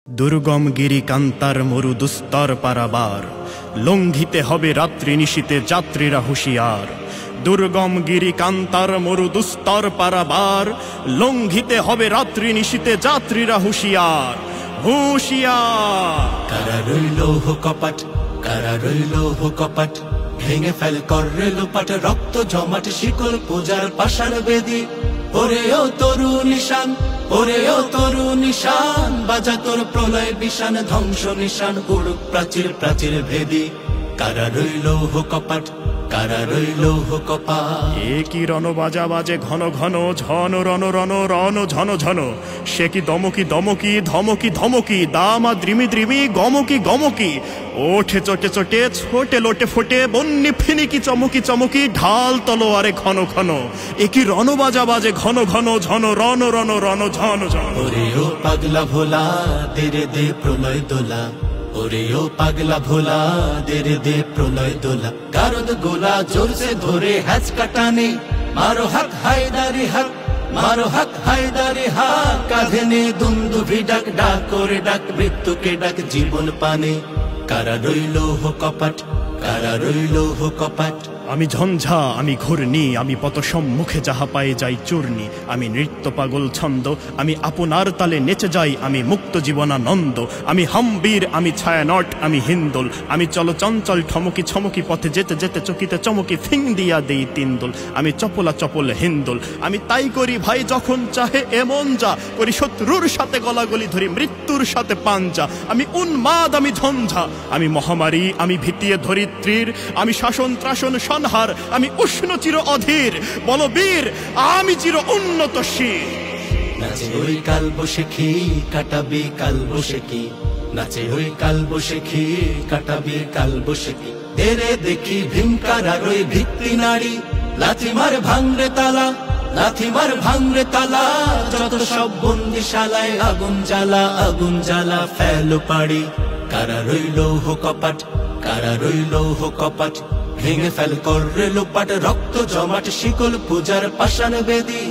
দুর্গম গিরি কান্তার মরু দুস্তর পারাবার, লঙ্ঘিতে হবে রাত্রি নিশীতে যাত্রীরা হুঁশিয়ার। দুর্গম গিরি কান্তার মরু দুস্তর পারাবার, লঙ্ঘিতে হবে রাত্রি নিশীতে যাত্রীরা হুঁশিয়ার হুঁশিয়ার। কারা রইল কপাট, কারা রইল কপাট, ভেঙে ফেল করে লোপাট, রক্ত জমাট শিকল পূজার পাষাণ বেদি। ওরে ও তরু নিশান, ওরে ও তরু নিশান, বাজা তোর প্রলয় বিশান, ধ্বংস নিশান উড়ুক প্রাচীর প্রাচীর ভেদি। কারা রইল কপাট, কারা রইল কপাট। এ কি রণ বাজা বাজে ঘন ঘন, ঝন রণ রণ রণ ঝন ঝন। সে কি দমকি দমকি ধমকি ধমকি, দামা দ্রিমি দ্রিমি গমকি গমকি। ওঠে চটে চটে ছোটে লোটে ফোটে, বন্যি ফিনিকি চমকি চমকি, ঢাল তলোয়ারে ঘন ঘন। এ কি রণ বাজা বাজে ঘন ঘন, ঝন রণ রণ রণ ঝন ঝন। ওরে ও পাগলা ভোলা, দেরে দে প্রলয় দোলা। ওরে ও পাগলা ভোলা, দেরে দে প্রলয় দোলা। গারদ গোলা জোরসে ধরে হ্যাচ কাটানে, মারো হাক হায়দারি হাক, মারো হাক হায়দারি হাক। কাঁধে নে দুন্দুভি ডাক, ডাক করে ডাক মৃত্যুকে ডাক জীবন পানে। কারা রইল কপাট, কারা রইল কপাট। আমি ঝঞ্ঝা, আমি ঘূর্ণি, আমি পত সম্মুখে যাহা পায়ে যাই চূর্ণি। আমি নৃত্য পাগল ছন্দ, আমি আপনার তালে নেচে যাই, আমি মুক্ত জীবনানন্দ। আমি হাম্বীর, আমি ছায়ানট, আমি হিন্দোল। আমি চল চঞ্চল ঠমকি ছমকি, পথে যেতে যেতে চকিতে চমকি ফিং দিয়া দেই তিনদোল। আমি চপলা চপল হিন্দোল, আমি তাই করি ভাই যখন চাহে এমন যা করি। শত্রুর সাথে গলাগলি ধরি, মৃত্যুর সাথে পাঞ্জা। আমি উন্মাদ, আমি ঝঞ্ঝা, আমি মহামারী, আমি ভিতিয়ে ধরিত্রীর। আমি শাসন ত্রাসন সংহার, আমি উষ্ণ চির অধীর। বলবীর, আমি চির উন্নত শির। নাচে ওই কাল বসেখি, কাটাবি কাল বসেখি। নাচে ওই কাল বসেখি, কাটাবি কাল বসেখি। তেরে দেখি ভীমকার ওই ভিত্তি নারী। লাথি মার ভাঙরে তালা, লাথি মার ভাঙরে তালা। যত সব বন্দিশালায় আগুন জ্বালা, আগুন জ্বালা ফেলো পাড়ি। কারা রইল কপাট, কারা রইল কপাট। ভেঙে ফেল করে লোপাট, রক্ত জমাট শিকল পূজার পাষাণ বেদি।